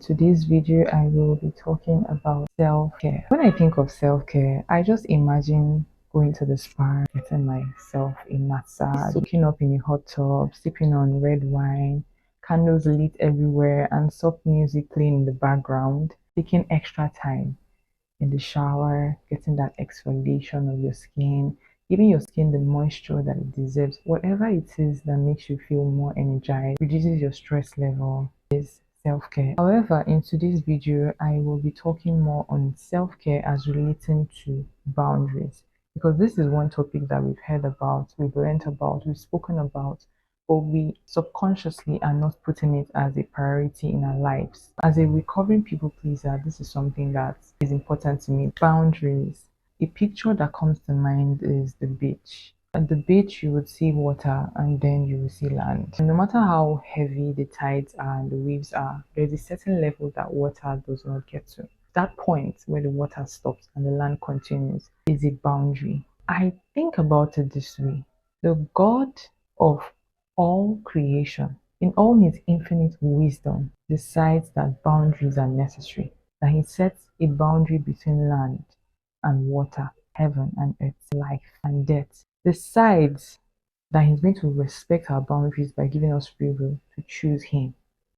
today's video I will be talking about self-care. When I think of self-care, I just imagine going to the spa, getting myself a massage, soaking up in a hot tub, sipping on red wine, candles lit everywhere, and soft music playing in the background, taking extra time in the shower, getting that exfoliation of your skin, giving your skin the moisture that it deserves. Whatever it is that makes you feel more energized, reduces your stress level, is self-care. However, in today's video, I will be talking more on self-care as relating to boundaries, because this is one topic that we've heard about, we've learned about, we've spoken about, but we subconsciously are not putting it as a priority in our lives. As a recovering people pleaser, this is something that is important to me. Boundaries. A picture that comes to mind is the beach. At the beach, you would see water and then you will see land. And no matter how heavy the tides are and the waves are, there's a certain level that water does not get to. That point where the water stops and the land continues is a boundary. I think about it this way. The God of all creation, in all his infinite wisdom, decides that boundaries are necessary, that he sets a boundary between land and water, heaven and earth, life and death, decides that he's going to respect our boundaries by giving us free will to choose him.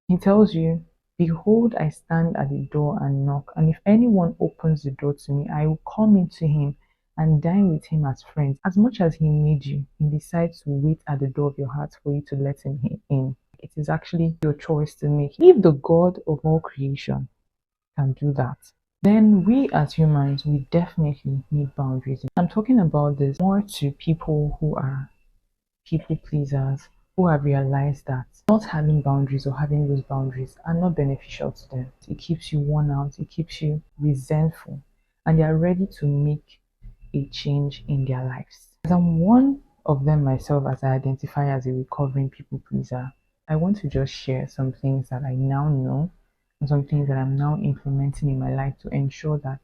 He tells you, "Behold, I stand at the door and knock, and if anyone opens the door to me, I will come into him and dine with him as friends." As much as he made you, he decides to wait at the door of your heart for you to let him in. It is actually your choice to make. If the God of all creation can do that, then we as humans, we definitely need boundaries. I'm talking about this more to people who are people pleasers, who have realized that not having boundaries or having those boundaries are not beneficial to them. It keeps you worn out, it keeps you resentful, and they are ready to make a change in their lives. As I'm one of them myself, as I identify as a recovering people pleaser, I want to just share some things that I now know and some things that I'm now implementing in my life to ensure that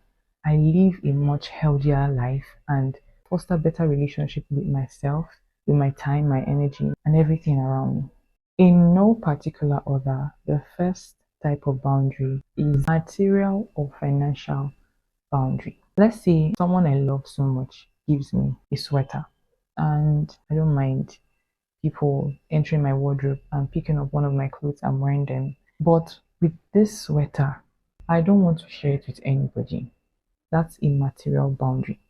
I live a much healthier life and foster better relationship with myself, with my time, my energy, and everything around me. In no particular order, the first type of boundary is material or financial boundary. Let's say someone I love so much gives me a sweater, and I don't mind people entering my wardrobe and picking up one of my clothes and wearing them. But with this sweater, I don't want to share it with anybody. That's a material boundary.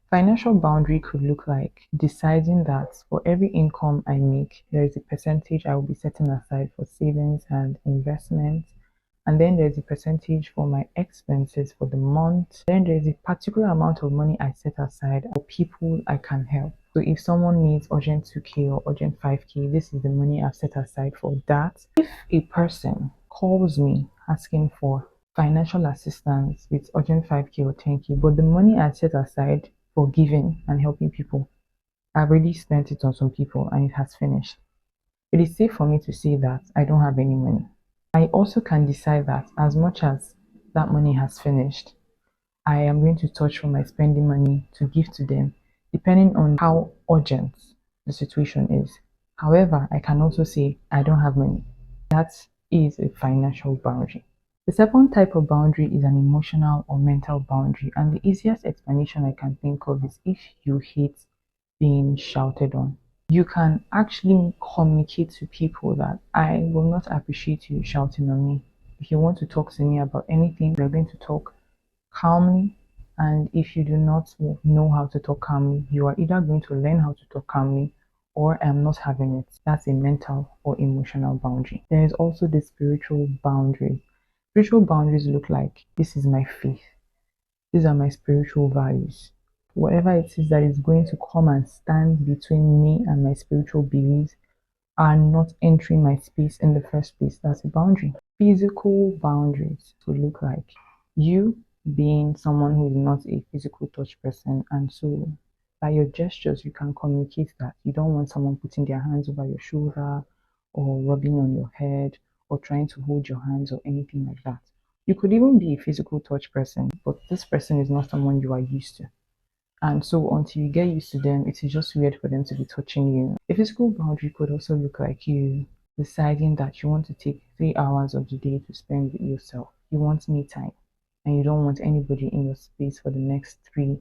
Financial boundary could look like deciding that for every income I make, there is a percentage I will be setting aside for savings and investments. And then there's a percentage for my expenses for the month. Then there's a particular amount of money I set aside for people I can help. So if someone needs urgent 2K or urgent 5K, this is the money I've set aside for that. If a person calls me asking for financial assistance with urgent 5K or 10K, but the money I set aside for giving and helping people, I've already spent it on some people and it has finished, it is safe for me to say that I don't have any money. I also can decide that as much as that money has finished, I am going to touch for my spending money to give to them, depending on how urgent the situation is. However, I can also say I don't have money. That is a financial boundary. The second type of boundary is an emotional or mental boundary, and the easiest explanation I can think of is if you hate being shouted on. You can actually communicate to people that I will not appreciate you shouting on me. If you want to talk to me about anything, we're going to talk calmly. And if you do not know how to talk calmly, you are either going to learn how to talk calmly or I'm not having it. That's a mental or emotional boundary. There is also the spiritual boundary. Spiritual boundaries look like this is my faith, these are my spiritual values. Whatever it is that is going to come and stand between me and my spiritual beliefs are not entering my space in the first place. That's a boundary. Physical boundaries would look like you being someone who is not a physical touch person, and so by your gestures you can communicate that you don't want someone putting their hands over your shoulder or rubbing on your head or trying to hold your hands or anything like that. You could even be a physical touch person, but this person is not someone you are used to. And so until you get used to them, it is just weird for them to be touching you. A physical boundary could also look like you deciding that you want to take 3 hours of the day to spend with yourself. You want me time and you don't want anybody in your space for the next 3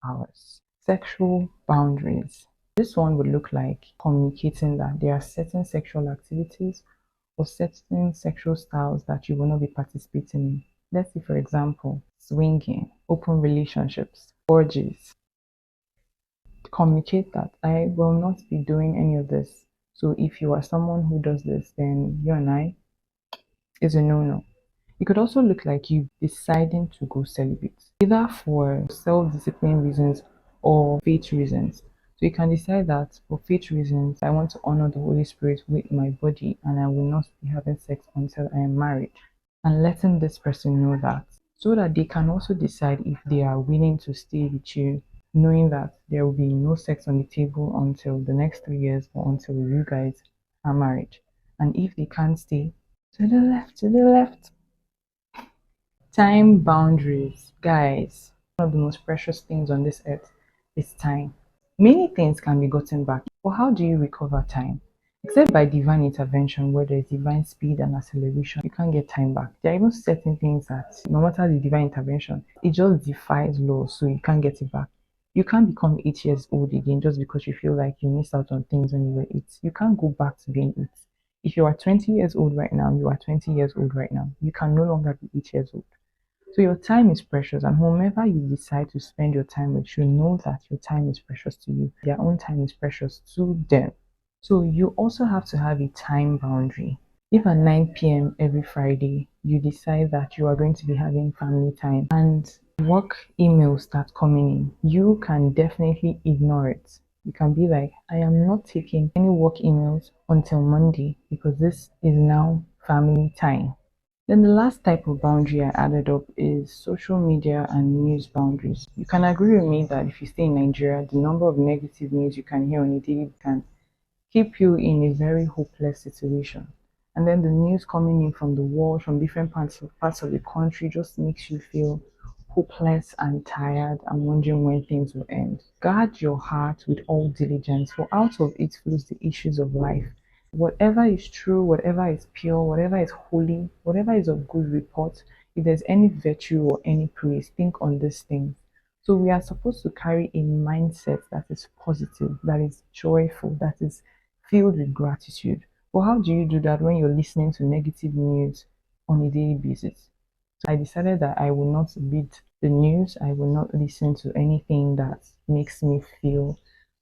hours. Sexual boundaries. This one would look like communicating that there are certain sexual activities or certain sexual styles that you will not be participating in. Let's say, for example, swinging, open relationships, orgies. Communicate that I will not be doing any of this. So if you are someone who does this, then you and I is a no-no. It could also look like you deciding to go celibate, either for self-discipline reasons or faith reasons. So you can decide that for faith reasons, I want to honor the Holy Spirit with my body and I will not be having sex until I am married. And letting this person know that so that they can also decide if they are willing to stay with you, knowing that there will be no sex on the table until the next 3 years or until you guys are married. And if they can't stay, to the left. Time boundaries, guys. One of the most precious things on this earth is time. Many things can be gotten back, but how do you recover time? Except by divine intervention, where there is divine speed and acceleration, you can't get time back. There are even certain things that, no matter the divine intervention, it just defies law, so you can't get it back. You can't become 8 years old again just because you feel like you missed out on things when you were 8. You can't go back to being 8. If you are 20 years old right now, you are 20 years old right now. You can no longer be 8 years old. So your time is precious, and whomever you decide to spend your time with should know that your time is precious to you. Their own time is precious to them. So you also have to have a time boundary. If at 9 p.m. every Friday you decide that you are going to be having family time and work emails start coming in, you can definitely ignore it. You can be like, I am not taking any work emails until Monday because this is now family time. Then the last type of boundary I added up is social media and news boundaries. You can agree with me that if you stay in Nigeria, the number of negative news you can hear on a daily can keep you in a very hopeless situation. And then the news coming in from the world, from different parts of the country, just makes you feel hopeless and tired and wondering when things will end. Guard your heart with all diligence, for out of it flows the issues of life. Whatever is true, whatever is pure, whatever is holy, whatever is of good report, if there's any virtue or any praise, think on these things. So we are supposed to carry a mindset that is positive, that is joyful, that is filled with gratitude. But how do you do that when you're listening to negative news on a daily basis? So I decided that I will not read the news, I will not listen to anything that makes me feel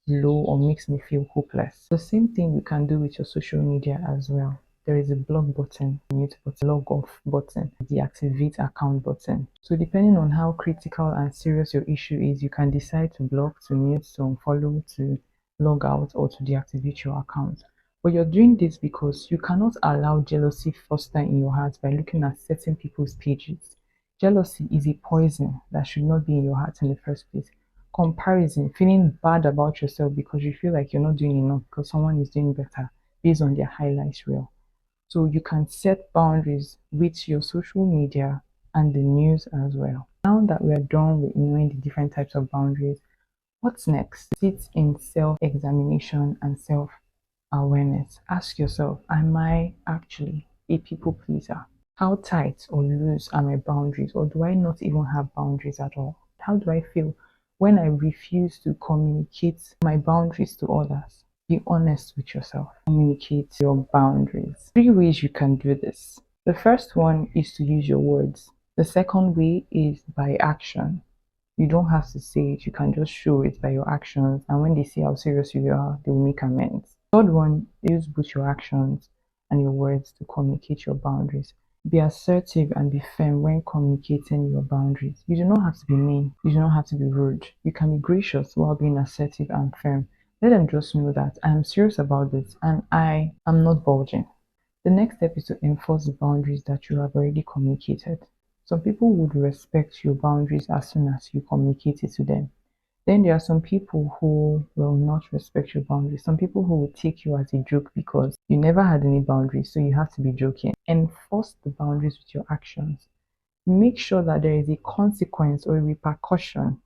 low or makes me feel hopeless. The same thing you can do with your social media as well. There is a block button, mute button, log off button, deactivate account button. So depending on how critical and serious your issue is, you can decide to block, to mute, to unfollow, to log out, or to deactivate your account. But you're doing this because you cannot allow jealousy foster in your heart by looking at certain people's pages. Jealousy is a poison that should not be in your heart in the first place. Comparison, feeling bad about yourself because you feel like you're not doing enough because someone is doing better based on their highlights reel. So you can set boundaries with your social media and the news as well. Now that we are done with knowing the different types of boundaries, what's next? Sit in self-examination and self-awareness. Ask yourself, am I actually a people pleaser? How tight or loose are my boundaries, or do I not even have boundaries at all? How do I feel when I refuse to communicate my boundaries to others? Be honest with yourself. Communicate your boundaries. 3 ways you can do this. The first one is to use your words. The second way is by action. You don't have to say it, you can just show it by your actions. And when they see how serious you are, they will make amends. Third one, use both your actions and your words to communicate your boundaries. Be assertive and be firm when communicating your boundaries. You do not have to be mean, you do not have to be rude. You can be gracious while being assertive and firm. Let them just know that I am serious about this and I am not bulging. The next step is to enforce the boundaries that you have already communicated. Some people would respect your boundaries as soon as you communicate it to them. Then there are some people who will not respect your boundaries. Some people who will take you as a joke because you never had any boundaries, so you have to be joking. Enforce the boundaries with your actions. Make sure that there is a consequence or a repercussion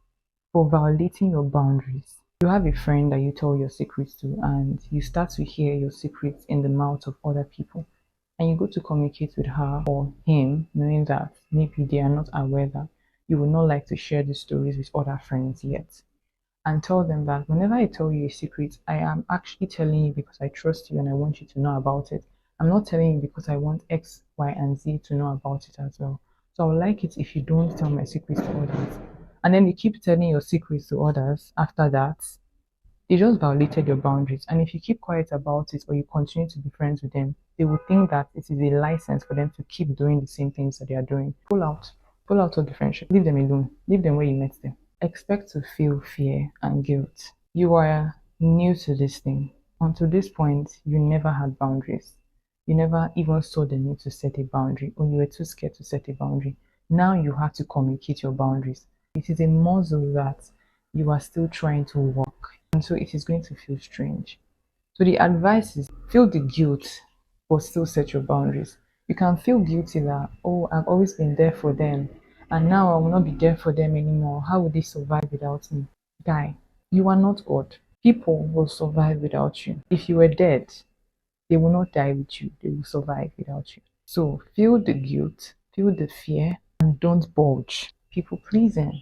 for violating your boundaries. You have a friend that you tell your secrets to, and you start to hear your secrets in the mouth of other people. And you go to communicate with her or him, knowing that maybe they are not aware that you would not like to share the stories with other friends yet. And tell them that whenever I tell you a secret, I am actually telling you because I trust you and I want you to know about it. I'm not telling you because I want X, Y, and Z to know about it as well. So I would like it if you don't tell my secrets to others. And then you keep telling your secrets to others after that, they just violated your boundaries. And if you keep quiet about it or you continue to be friends with them, they will think that it is a license for them to keep doing the same things that they are doing. Pull out. Pull out of the friendship. Leave them alone. Leave them where you met them. Expect to feel fear and guilt. You are new to this thing. Until this point, you never had boundaries. You never even saw the need to set a boundary, or you were too scared to set a boundary. Now you have to communicate your boundaries. It is a muscle that you are still trying to work, and so it is going to feel strange. So the advice is feel the guilt, but still set your boundaries. You can feel guilty that, oh, I've always been there for them, and now I will not be there for them anymore. How would they survive without me? Guy, you are not God. People will survive without you. If you were dead, they will not die with you, they will survive without you. So feel the guilt, feel the fear, and don't bulge. People pleasing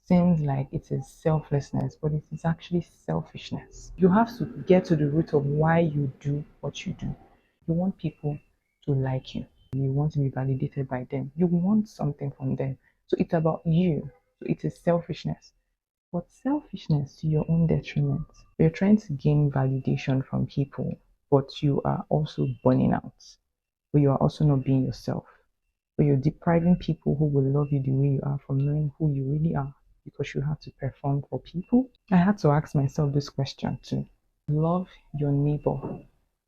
seems like it is selflessness, but it is actually selfishness. You have to get to the root of why you do what you do. You want people to like you. You want to be validated by them. You want something from them. So it's about you. So it is selfishness. But selfishness to your own detriment. You're trying to gain validation from people, but you are also burning out. But you are also not being yourself. But you're depriving people who will love you the way you are from knowing who you really are because you have to perform for people. I had to ask myself this question too. Love your neighbor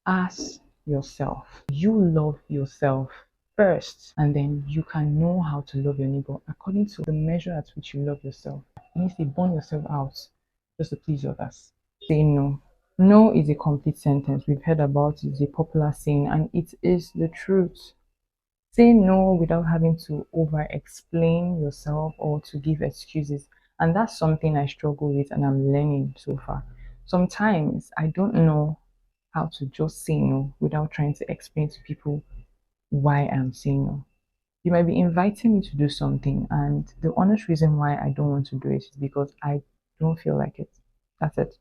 as yourself. You love yourself first, and then you can know how to love your neighbor according to the measure at which you love yourself. It means you burn yourself out just to please others. Say no. No is a complete sentence. We've heard about it, it's a popular saying, and it is the truth. Say no without having to over explain yourself or to give excuses. And that's something I struggle with and I'm learning so far. Sometimes I don't know how to just say no without trying to explain to people why I'm saying no. You might be inviting me to do something, and the honest reason why I don't want to do it is because I don't feel like it. That's it.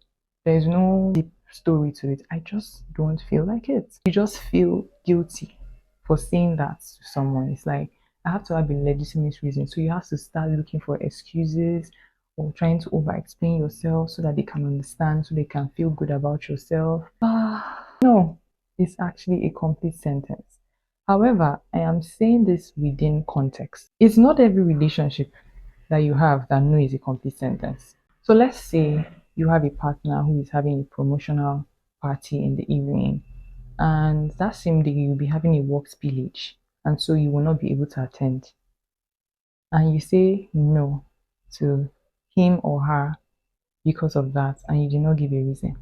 There's no deep story to it. I just don't feel like it. You just feel guilty for saying that to someone. It's like I have to have a legitimate reason. So you have to start looking for excuses or trying to over explain yourself so that they can understand, so they can feel good about yourself. No, it's actually a complete sentence. However, I am saying this within context. It's not every relationship that you have that no is a complete sentence. So let's say you have a partner who is having a promotional party in the evening, and that same day you'll be having a work spillage, and so you will not be able to attend. And you say no to him or her because of that, and you did not give a reason.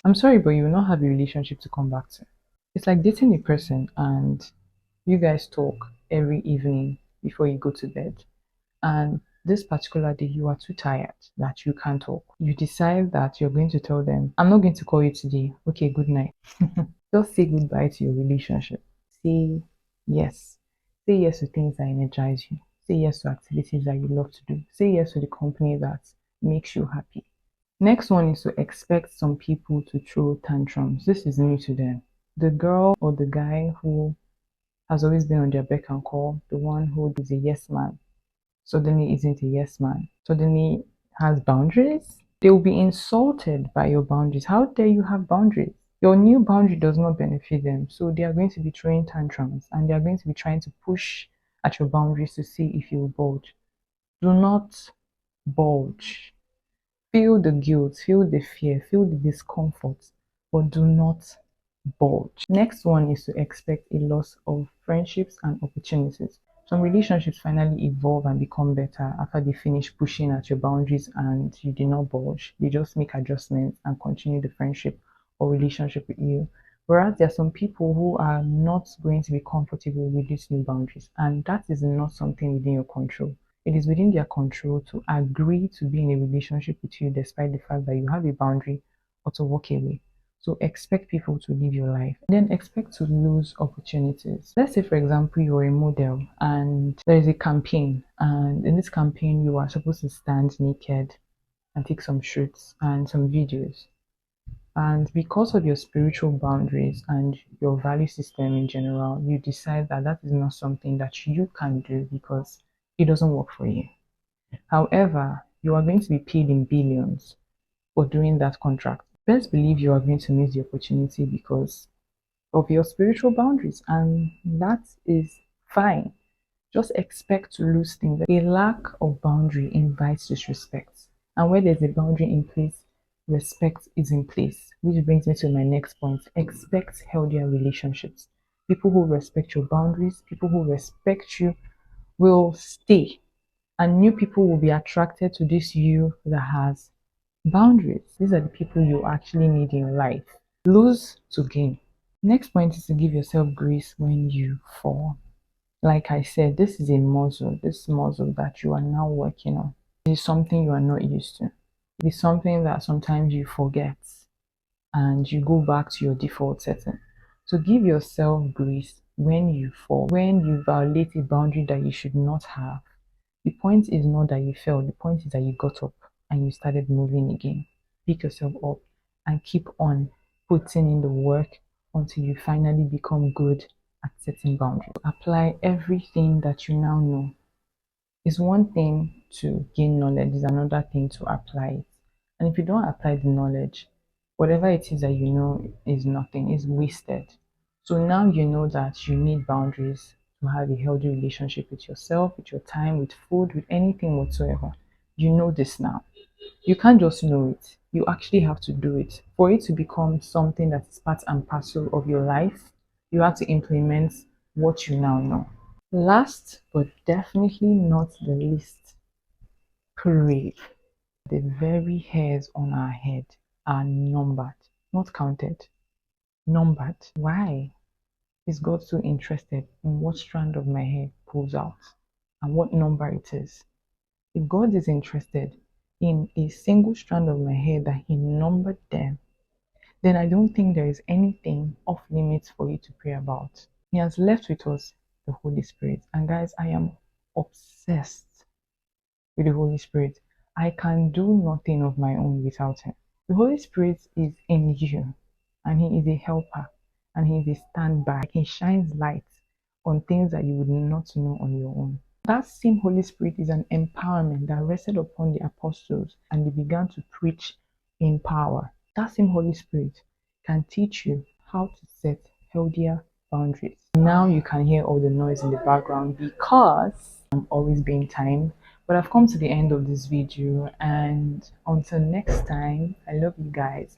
I'm sorry, but you will not have a relationship to come back to. It's like dating a person and you guys talk every evening before you go to bed. And this particular day, you are too tired that you can't talk. You decide that you're going to tell them, I'm not going to call you today. Okay, good night. Just say goodbye to your relationship. Say yes. Say yes to things that energize you. Say yes to activities that you love to do. Say yes to the company that makes you happy. Next one is to expect some people to throw tantrums. This is new to them. The girl or the guy who has always been on their beck and call, the one who is a yes man, suddenly isn't a yes man, suddenly has boundaries. They will be insulted by your boundaries. How dare you have boundaries? Your new boundary does not benefit them. So they are going to be throwing tantrums and they are going to be trying to push at your boundaries to see if you will bulge. Do not bulge. Feel the guilt, feel the fear, feel the discomfort, but do not bulge. Next one is to expect a loss of friendships and opportunities. Some relationships finally evolve and become better after they finish pushing at your boundaries and you did not bulge. They just make adjustments and continue the friendship or relationship with you. Whereas there are some people who are not going to be comfortable with these new boundaries, and that is not something within your control. It is within their control to agree to be in a relationship with you despite the fact that you have a boundary, or to walk away. So expect people to live your life. Then expect to lose opportunities. Let's say, for example, you're a model and there is a campaign, and in this campaign, you are supposed to stand naked and take some shoots and some videos. And because of your spiritual boundaries and your value system in general, you decide that that is not something that you can do because it doesn't work for you. However, you are going to be paid in billions for doing that contract. Best believe you are going to miss the opportunity because of your spiritual boundaries, and that is fine. Just expect to lose things. A lack of boundary invites disrespect. And where there's a boundary in place, respect is in place. Which brings me to my next point. Expect healthier relationships. People who respect your boundaries, people who respect you will stay. And new people will be attracted to this you that has boundaries. These are the people you actually need in life. Lose to gain. Next point is to give yourself grace when you fall. Like I said, this is a muscle, this muscle that you are now working on. It is something you are not used to. It is something that sometimes you forget and you go back to your default setting. So give yourself grace when you fall, when you violate a boundary that you should not have. The point is not that you fell, the point is that you got up and you started moving again. Pick yourself up and keep on putting in the work until you finally become good at setting boundaries. Apply everything that you now know. It's one thing to gain knowledge, it's another thing to apply it. And if you don't apply the knowledge, whatever it is that you know is nothing, is wasted. So now you know that you need boundaries to have a healthy relationship with yourself, with your time, with food, with anything whatsoever. You know this now. You can't just know it. You actually have to do it. For it to become something that is part and parcel of your life, you have to implement what you now know. Last but definitely not the least, pray. The very hairs on our head are numbered, not counted, numbered. Why is God so interested in what strand of my hair pulls out and what number it is? If God is interested in a single strand of my hair that He numbered them, then I don't think there is anything off limits for you to pray about. He has left with us the Holy Spirit. And guys, I am obsessed with the Holy Spirit. I can do nothing of my own without Him. The Holy Spirit is in you, and He is a helper, and He is a standby. He shines light on things that you would not know on your own. That same Holy Spirit is an empowerment that rested upon the apostles, and they began to preach in power. That same Holy Spirit can teach you how to set healthier boundaries. Now you can hear all the noise in the background because I'm always being timed. But I've come to the end of this video, and until next time, I love you guys.